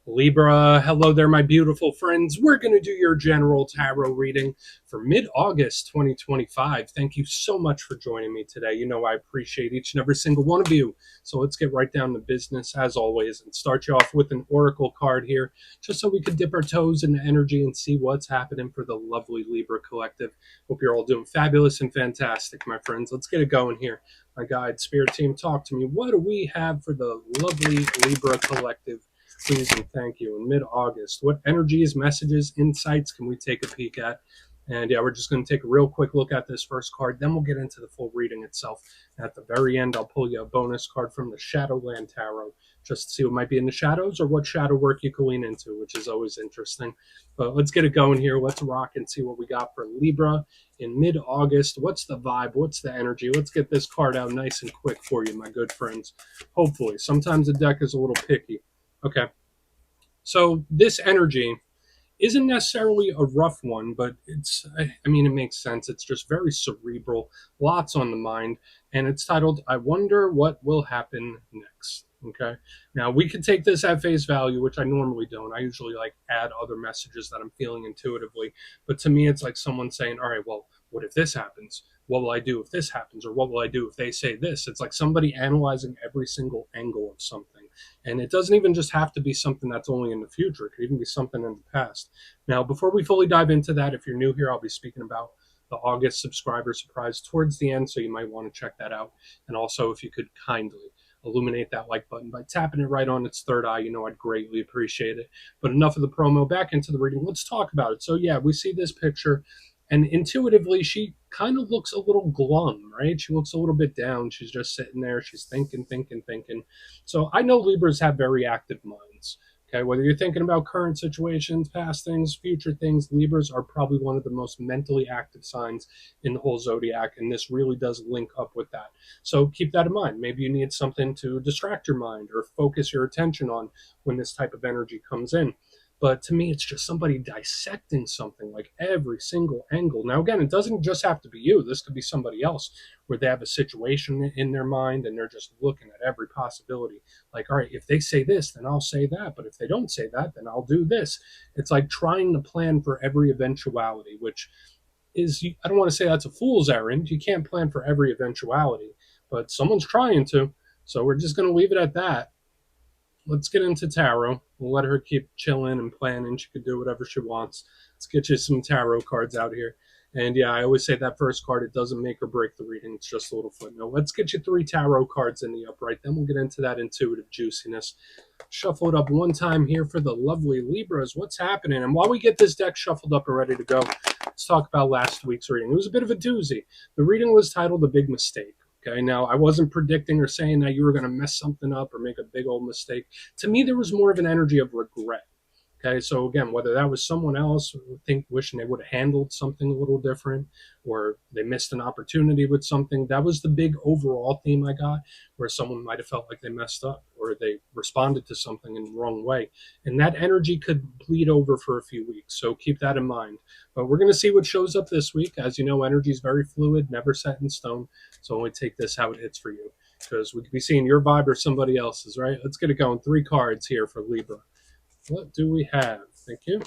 Libra, hello there, my beautiful friends. We're going to do your general tarot reading for mid August 2025. Thank you so much for joining me today. You know, I appreciate each and every single one of you. So let's get right down to business, as always, and start you off with an oracle card here, just so we can dip our toes in the energy and see what's happening for the lovely Libra collective. Hope you're all doing fabulous and fantastic, my friends. Let's get it going here. My guide, spirit team, talk to me. What do we have for the lovely Libra collective? Please and thank you. In mid-August, what energies, messages, insights can we take a peek at? And yeah, we're just going to take a real quick look at this first card. Then we'll get into the full reading itself. At the very end, I'll pull you a bonus card from the Shadowland Tarot, just to see what might be in the shadows or what shadow work you can lean into, which is always interesting. But let's get it going here. Let's rock and see what we got for Libra in mid-August. What's the vibe? What's the energy? Let's get this card out nice and quick for you, my good friends. Hopefully. Sometimes the deck is a little picky. Okay. So this energy isn't necessarily a rough one, but I mean, it makes sense. It's just very cerebral, lots on the mind, and it's titled, I Wonder What Will Happen Next. Okay. Now, we could take this at face value, which I normally don't. I usually like add other messages that I'm feeling intuitively. But to me, it's like someone saying, all right, well, what if this happens? What will I do if this happens? Or what will I do if they say this? It's like somebody analyzing every single angle of something. And it doesn't even just have to be something that's only in the future. It could even be something in the past. Now, before we fully dive into that, if you're new here, I'll be speaking about the August subscriber surprise towards the end, so you might want to check that out. And also, if you could kindly illuminate that like button by tapping it right on its third eye, you know I'd greatly appreciate it. But enough of the promo, back into the reading. Let's talk about it. So yeah, we see this picture, and intuitively, she kind of looks a little glum, right? She looks a little bit down. She's just sitting there. She's thinking, thinking, thinking. So I know Libras have very active minds. Okay, whether you're thinking about current situations, past things, future things, Libras are probably one of the most mentally active signs in the whole zodiac, and this really does link up with that. So keep that in mind. Maybe you need something to distract your mind or focus your attention on when this type of energy comes in. But to me, it's just somebody dissecting something, like every single angle. Now, again, it doesn't just have to be you. This could be somebody else where they have a situation in their mind and they're just looking at every possibility. Like, all right, if they say this, then I'll say that. But if they don't say that, then I'll do this. It's like trying to plan for every eventuality, which is, I don't want to say that's a fool's errand. You can't plan for every eventuality, but someone's trying to. So we're just going to leave it at that. Let's get into tarot. We'll let her keep chilling and planning. She could do whatever she wants. Let's get you some tarot cards out here. And yeah, I always say that first card, it doesn't make or break the reading. It's just a little footnote. Let's get you 3 tarot cards in the upright. Then we'll get into that intuitive juiciness. Shuffle it up one time here for the lovely Libras. What's happening? And while we get this deck shuffled up and ready to go, let's talk about last week's reading. It was a bit of a doozy. The reading was titled A Big Mistake. Okay, now I wasn't predicting or saying that you were going to mess something up or make a big old mistake. To me, there was more of an energy of regret. Okay, so again, whether that was someone else wishing they would have handled something a little different, or they missed an opportunity with something, that was the big overall theme I got, where someone might have felt like they messed up or they responded to something in the wrong way. And that energy could bleed over for a few weeks. So keep that in mind. But we're going to see what shows up this week. As you know, energy is very fluid, never set in stone. So only take this how it hits for you, because we could be seeing your vibe or somebody else's, right? Let's get it going. 3 cards here for Libra. What do we have? Thank you.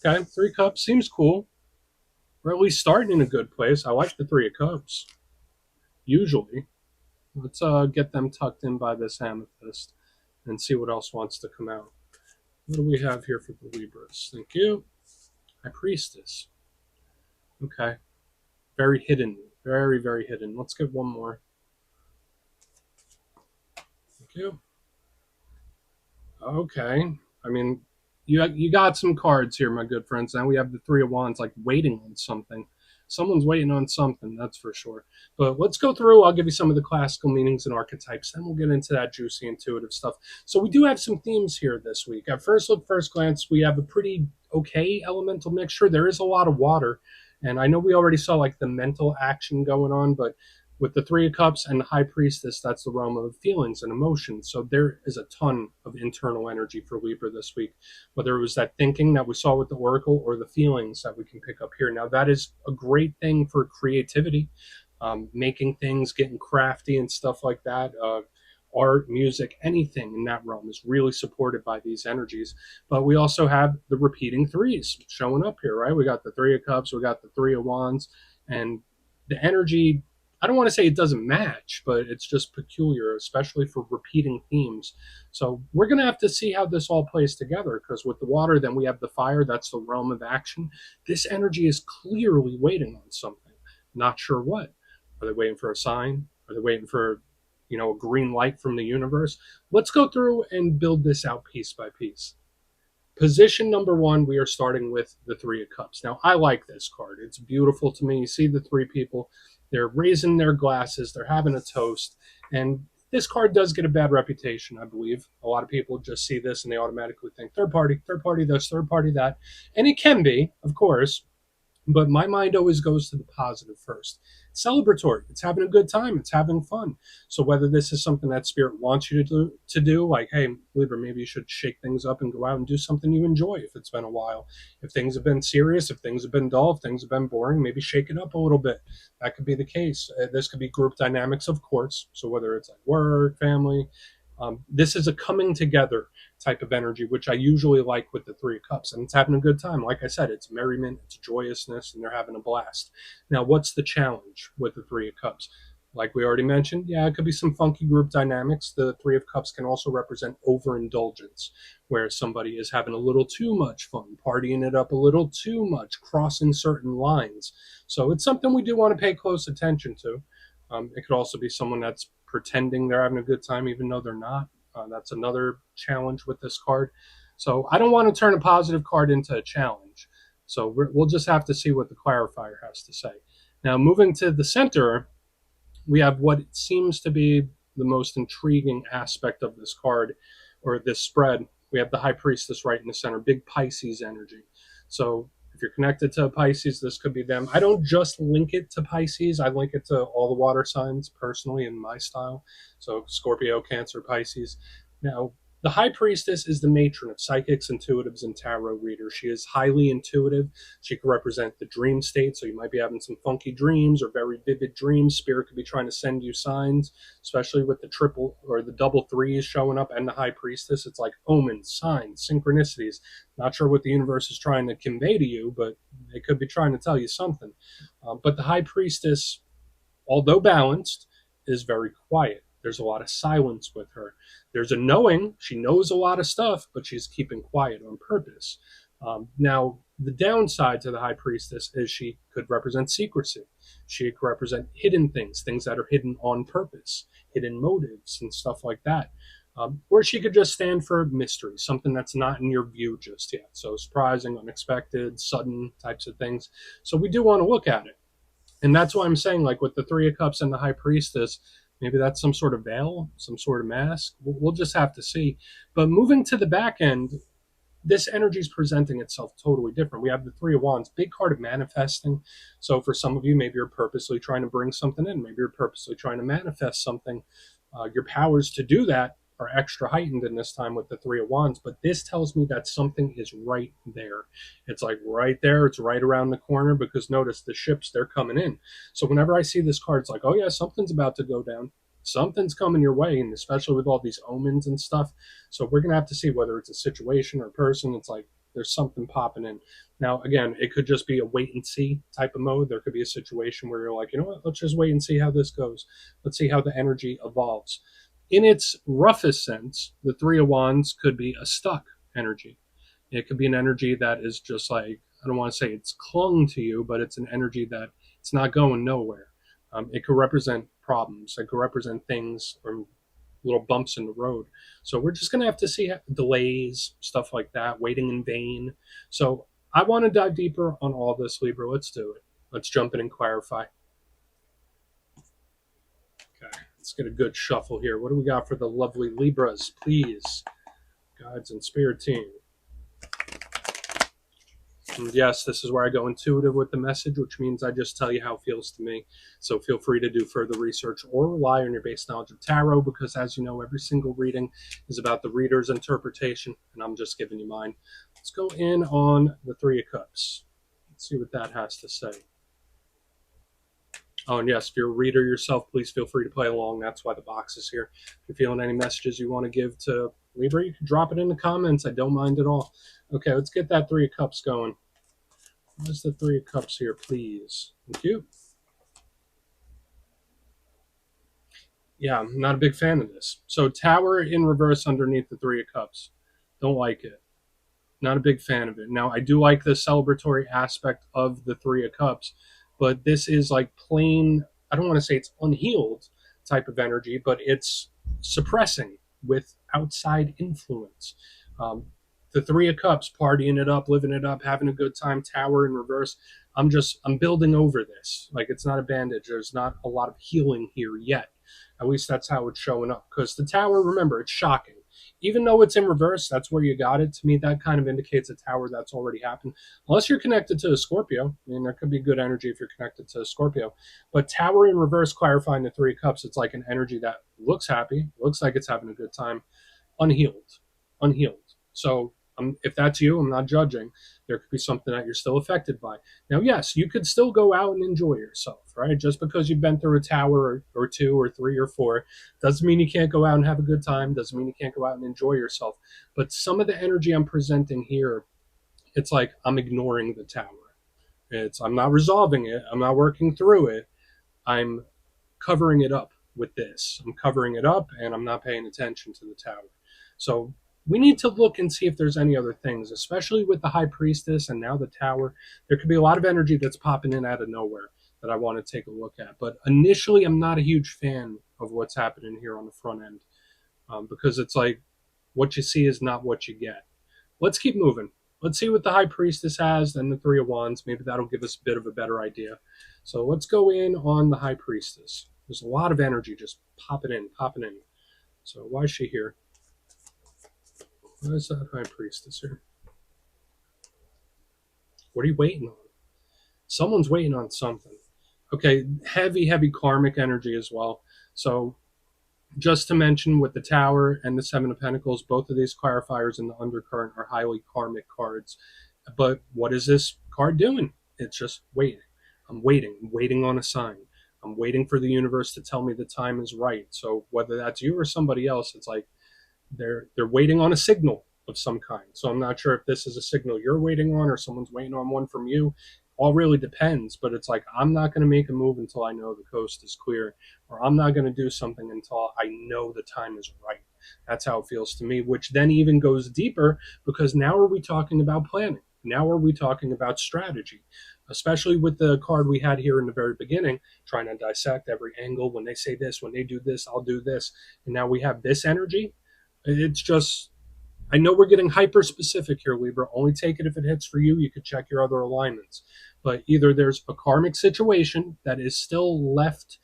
Okay, 3 cups seems cool. We're at least starting in a good place. I like the 3 of cups. Usually. Let's get them tucked in by this amethyst and see what else wants to come out. What do we have here for the Libras? Thank you. High Priestess. Okay. Very hidden. Very, very hidden. Let's get one more. Thank you. Okay. I mean, you got some cards here, my good friends. Now we have the 3 of Wands, like waiting on something. Someone's waiting on something, that's for sure. But let's go through. I'll give you some of the classical meanings and archetypes, then we'll get into that juicy intuitive stuff. So we do have some themes here this week. At first look, first glance, we have a pretty okay elemental mixture. There is a lot of water, and I know we already saw like the mental action going on, but with the 3 of Cups and the High Priestess, that's the realm of feelings and emotions. So there is a ton of internal energy for Libra this week, whether it was that thinking that we saw with the Oracle or the feelings that we can pick up here. Now, that is a great thing for creativity, making things, getting crafty and stuff like that. art, music, anything in that realm is really supported by these energies. But we also have the repeating threes showing up here, right? We got the Three of Cups, we got the Three of Wands, and the energy, I don't want to say it doesn't match, but it's just peculiar, especially for repeating themes. So we're going to have to see how this all plays together, because with the water, then we have the fire, that's the realm of action. This energy is clearly waiting on something, not sure what. Are they waiting for a sign? Are they waiting for, a green light from the universe? Let's go through and build this out piece by piece. Position number one, we are starting with the Three of Cups. Now, I like this card. It's beautiful to me. You see the three people, they're raising their glasses, they're having a toast, and this card does get a bad reputation, I believe. A lot of people just see this and they automatically think third party this, third party that. And it can be, of course, but my mind always goes to the positive first. It's celebratory. It's having a good time. It's having fun. So whether this is something that spirit wants you to do, like, hey, Libra, maybe you should shake things up and go out and do something you enjoy if it's been a while. If things have been serious, if things have been dull, if things have been boring, maybe shake it up a little bit. That could be the case. This could be group dynamics, of course. So whether it's like work, family, this is a coming together type of energy, which I usually like with the Three of Cups. And it's having a good time. Like I said, it's merriment, it's joyousness, and they're having a blast. Now, what's the challenge with the Three of Cups? Like we already mentioned, yeah, it could be some funky group dynamics. The Three of Cups can also represent overindulgence, where somebody is having a little too much fun, partying it up a little too much, crossing certain lines. So it's something we do want to pay close attention to. It could also be someone that's pretending they're having a good time, even though they're not. That's another challenge with this card. So I don't want to turn a positive card into a challenge. So we'll just have to see what the clarifier has to say. Now, moving to the center, we have what seems to be the most intriguing aspect of this card, or this spread. We have the High Priestess right in the center, big Pisces energy. So if you're connected to Pisces, this could be them. I don't just link it to Pisces. I link it to all the water signs personally in my style. So Scorpio, Cancer, Pisces. Now, the High Priestess is the matron of psychics, intuitives, and tarot readers. She is highly intuitive. She can represent the dream state, so you might be having some funky dreams or very vivid dreams. Spirit could be trying to send you signs, especially with the triple or the double threes showing up and the High Priestess. It's like omens, signs, synchronicities. Not sure what the universe is trying to convey to you, but they could be trying to tell you something. But the High Priestess, although balanced, is very quiet. There's a lot of silence with her. There's a knowing. She knows a lot of stuff, but she's keeping quiet on purpose. Now, the downside to the High Priestess is she could represent secrecy. She could represent hidden things, things that are hidden on purpose, hidden motives, and stuff like that. Or she could just stand for mystery, something that's not in your view just yet. So surprising, unexpected, sudden types of things. So we do want to look at it. And that's why I'm saying, like with the Three of Cups and the High Priestess, maybe that's some sort of veil, some sort of mask. We'll just have to see. But moving to the back end, this energy is presenting itself totally different. We have the Three of Wands, big card of manifesting. So for some of you, maybe you're purposely trying to bring something in. Maybe you're purposely trying to manifest something. Your powers to do that are extra heightened in this time with the Three of Wands. But this tells me that something is right there. It's like right there. It's right around the corner, because notice the ships, they're coming in. So whenever I see this card, it's like, oh yeah, something's about to go down. Something's coming your way, and especially with all these omens and stuff. So we're going to have to see whether it's a situation or a person. It's like there's something popping in. Now, again, it could just be a wait and see type of mode. There could be a situation where you're like, you know what, let's just wait and see how this goes. Let's see how the energy evolves. In its roughest sense, the Three of Wands could be a stuck energy. It could be an energy that is just like, I don't want to say it's clung to you, but it's an energy that it's not going nowhere. It could represent problems. It could represent things or little bumps in the road. So we're just going to have to see delays, stuff like that, waiting in vain. So I want to dive deeper on all this, Libra. Let's do it. Let's jump in and clarify. Okay, let's get a good shuffle here. What do we got for the lovely Libras, please? Guides and spirit team. And yes, this is where I go intuitive with the message, which means I just tell you how it feels to me. So feel free to do further research or rely on your base knowledge of tarot, because as you know, every single reading is about the reader's interpretation, and I'm just giving you mine. Let's go in on the Three of Cups. Let's see what that has to say. Oh, and yes, if you're a reader yourself, please feel free to play along. That's why the box is here. If you're feeling any messages you want to give to Libra, you can drop it in the comments. I don't mind at all. Okay, let's get that Three of Cups going. Where's the Three of Cups here, please? Thank you. Yeah, I'm not a big fan of this. So Tower in reverse underneath the Three of Cups. Don't like it. Not a big fan of it. Now, I do like the celebratory aspect of the Three of Cups, but this is like plain, I don't want to say it's unhealed type of energy, but it's suppressing with outside influence. Um, the Three of Cups, partying it up, living it up, having a good time, Tower in reverse. I'm building over this. Like, it's not a bandage. There's not a lot of healing here yet. At least that's how it's showing up. Because the Tower, remember, it's shocking. Even though it's in reverse, that's where you got it. To me, that kind of indicates a Tower that's already happened. Unless you're connected to a Scorpio. I mean, there could be good energy if you're connected to a Scorpio. But Tower in reverse, clarifying the Three of Cups, it's like an energy that looks happy, looks like it's having a good time, unhealed. Unhealed. So if that's you, I'm not judging. There could be something that you're still affected by. Now, yes, you could still go out and enjoy yourself, right? Just because you've been through a tower or two or three or four doesn't mean you can't go out and have a good time, doesn't mean you can't go out and enjoy yourself. But some of the energy I'm presenting here, it's like I'm ignoring the tower. I'm not resolving it, I'm not working through it. I'm covering it up with this. I'm covering it up and I'm not paying attention to the tower. So we need to look and see if there's any other things, especially with the High Priestess and now the Tower. There could be a lot of energy that's popping in out of nowhere that I want to take a look at. But initially, I'm not a huge fan of what's happening here on the front end because it's like what you see is not what you get. Let's keep moving. Let's see what the High Priestess has, then the Three of Wands. Maybe that'll give us a bit of a better idea. So let's go in on the High Priestess. There's a lot of energy just popping in, popping in. So why is she here? Why is that High Priestess here? What are you waiting on? Someone's waiting on something. Okay, heavy, heavy karmic energy as well. So just to mention, with the Tower and the Seven of Pentacles, both of these clarifiers in the undercurrent are highly karmic cards. But what is this card doing? It's just waiting. I'm waiting on a sign. I'm waiting for the universe to tell me the time is right. So whether that's you or somebody else, it's like they're waiting on a signal of some kind. So I'm not sure if this is a signal you're waiting on or someone's waiting on one from you. All really depends, but it's like I'm not going to make a move until I know the coast is clear, or I'm not going to do something until I know the time is right. That's how it feels to me, which then even goes deeper because now are we talking about planning? Now are we talking about strategy? Especially with the card we had here in the very beginning, trying to dissect every angle. When they say this, when they do this, I'll do this. And now we have this energy. It's just, I know we're getting hyper specific here, Libra. Only take it if it hits for you. You could check your other alignments. But either there's a karmic situation that is still left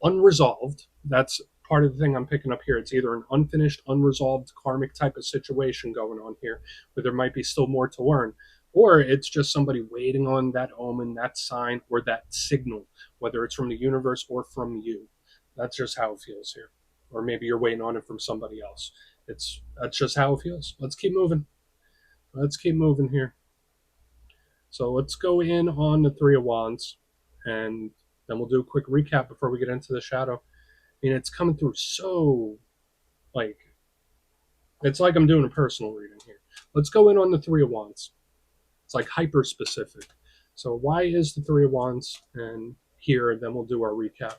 unresolved. That's part of the thing I'm picking up here. It's either an unfinished, unresolved karmic type of situation going on here, where there might be still more to learn. Or it's just somebody waiting on that omen, that sign, or that signal, whether it's from the universe or from you. That's just how it feels here. Or maybe you're waiting on it from somebody else. That's just how it feels. Let's keep moving. Let's keep moving here. So let's go in on the Three of Wands, and then we'll do a quick recap before we get into the shadow. I mean, it's coming through so, like, it's like I'm doing a personal reading here. Let's go in on the Three of Wands. It's like hyper specific. So why is the Three of Wands and here, and then we'll do our recap.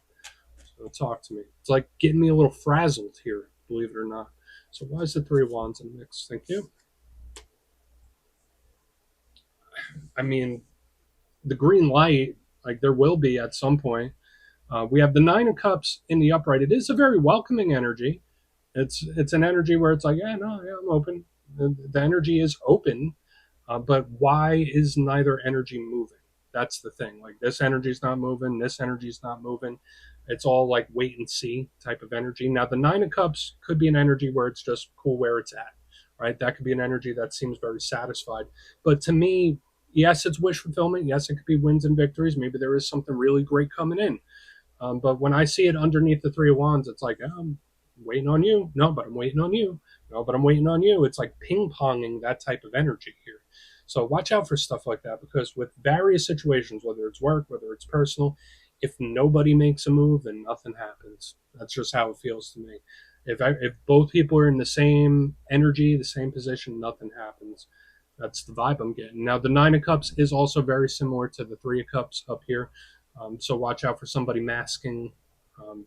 So talk to me. It's like getting me a little frazzled here, believe it or not. So why is the Three of Wands in the mix? Thank you. I mean, the green light, like there will be at some point. We have the Nine of Cups in the upright. It is a very welcoming energy. It's an energy where it's like, yeah, no, yeah, I'm open. The energy is open, but why is neither energy moving? That's the thing. Like this energy's not moving, this energy's not moving. It's all like wait and see type of energy. Now the Nine of Cups could be an energy where it's just cool where it's at, right? That could be an energy that seems very satisfied. But to me, yes, it's wish fulfillment. Yes, it could be wins and victories. Maybe there is something really great coming in. But when I see it underneath the Three of Wands, it's like, oh, I'm waiting on you. No, but I'm waiting on you. No, but I'm waiting on you. It's like ping-ponging that type of energy here. So watch out for stuff like that because with various situations, whether it's work, whether it's personal, if nobody makes a move, then nothing happens. That's just how it feels to me. If both people are in the same energy, the same position, nothing happens. That's the vibe I'm getting. Now, the Nine of Cups is also very similar to the Three of Cups up here. So watch out for somebody masking, um,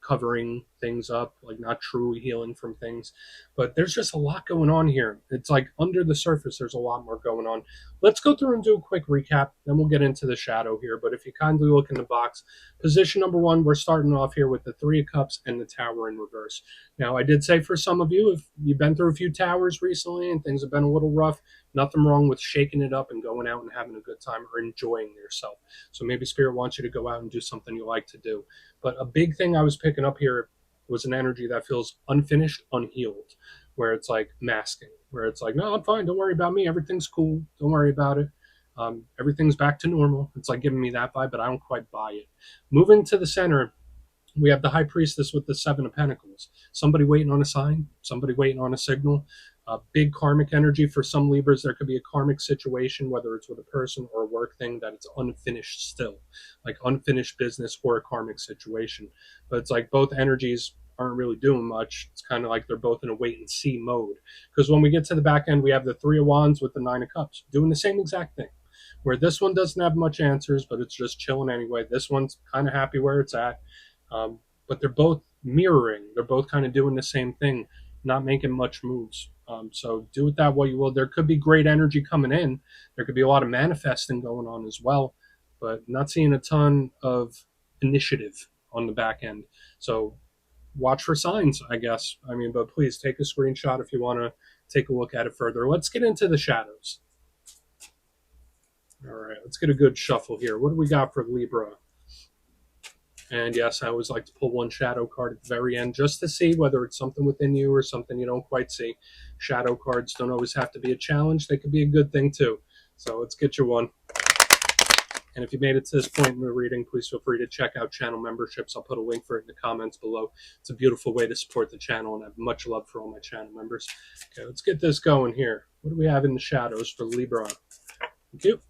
covering things up, like not truly healing from things. But there's just a lot going on here. It's like under the surface, there's a lot more going on. Let's go through and do a quick recap, then we'll get into the shadow here. But if you kindly look in the box, position number one, we're starting off here with the Three of Cups and the Tower in reverse. Now, I did say for some of you, if you've been through a few towers recently and things have been a little rough, nothing wrong with shaking it up and going out and having a good time or enjoying yourself. So maybe Spirit wants you to go out and do something you like to do. But a big thing I was picking up here was an energy that feels unfinished, unhealed, where it's like masking, where it's like, no, I'm fine. Don't worry about me. Everything's cool. Don't worry about it. Everything's back to normal. It's like giving me that vibe, but I don't quite buy it. Moving to the center, we have the High Priestess with the Seven of Pentacles. Somebody waiting on a sign, somebody waiting on a signal. Big karmic energy for some Libras. There could be a karmic situation, whether it's with a person or a work thing, that it's unfinished still, like unfinished business or a karmic situation. But it's like both energies aren't really doing much. It's kind of like they're both in a wait and see mode. Because when we get to the back end, we have the Three of Wands with the Nine of Cups doing the same exact thing. Where this one doesn't have much answers, but it's just chilling anyway. This one's kind of happy where it's at. But they're both mirroring. They're both kind of doing the same thing, not making much moves. So do with that what you will. There could be great energy coming in. There could be a lot of manifesting going on as well, but not seeing a ton of initiative on the back end. So watch for signs, I guess. I mean, but please take a screenshot if you want to take a look at it further. Let's get into the shadows. All right, let's get a good shuffle here. What do we got for Libra? And yes, I always like to pull one shadow card at the very end just to see whether it's something within you or something you don't quite see. Shadow cards don't always have to be a challenge. They could be a good thing too. So let's get you one. And if you made it to this point in the reading, please feel free to check out channel memberships. I'll put a link for it in the comments below. It's a beautiful way to support the channel, and I have much love for all my channel members. Okay, let's get this going here. What do we have in the shadows for Libra? Thank you.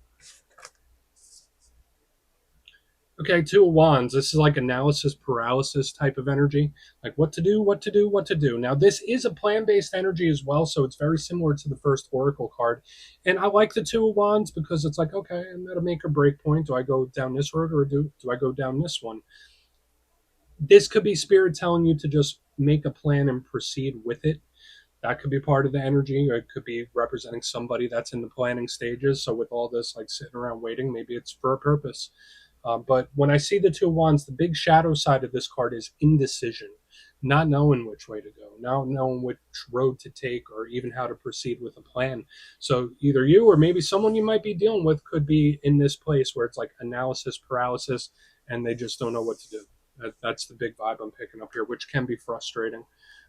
Okay, Two of Wands. This is like analysis paralysis type of energy. Like what to do, what to do, what to do. Now, this is a plan-based energy as well, so it's very similar to the first Oracle card. And I like the Two of Wands because it's like, okay, I'm at a make or break point. Do I go down this road or do I go down this one? This could be Spirit telling you to just make a plan and proceed with it. That could be part of the energy, or it could be representing somebody that's in the planning stages. So with all this like sitting around waiting, maybe it's for a purpose. But when I see the Two of Wands, the big shadow side of this card is indecision, not knowing which way to go, not knowing which road to take, or even how to proceed with a plan. So either you or maybe someone you might be dealing with could be in this place where it's like analysis paralysis and they just don't know what to do. That's the big vibe I'm picking up here, which can be frustrating.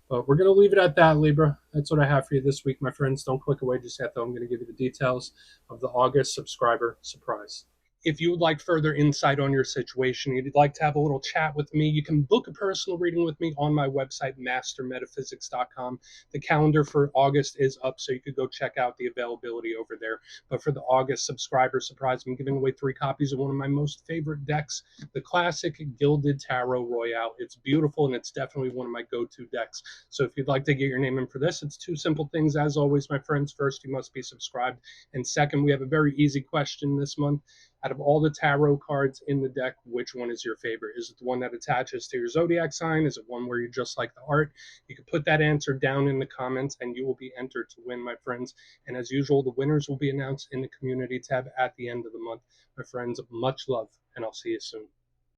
But we're going to leave it at that, Libra. That's what I have for you this week, my friends. Don't click away just yet, though. I'm going to give you the details of the August subscriber surprise. If you would like further insight on your situation, you'd like to have a little chat with me, you can book a personal reading with me on my website, mastermetaphysics.com. The calendar for August is up, so you could go check out the availability over there. But for the August subscriber surprise, I'm giving away 3 copies of one of my most favorite decks, the classic Gilded Tarot Royale. It's beautiful, and it's definitely one of my go-to decks. So if you'd like to get your name in for this, it's 2 simple things. As always, my friends, first, you must be subscribed. And second, we have a very easy question this month. Out of all the tarot cards in the deck, which one is your favorite? Is it the one that attaches to your zodiac sign? Is it one where you just like the art? You can put that answer down in the comments and you will be entered to win, my friends. And as usual, the winners will be announced in the community tab at the end of the month. My friends, much love, and I'll see you soon.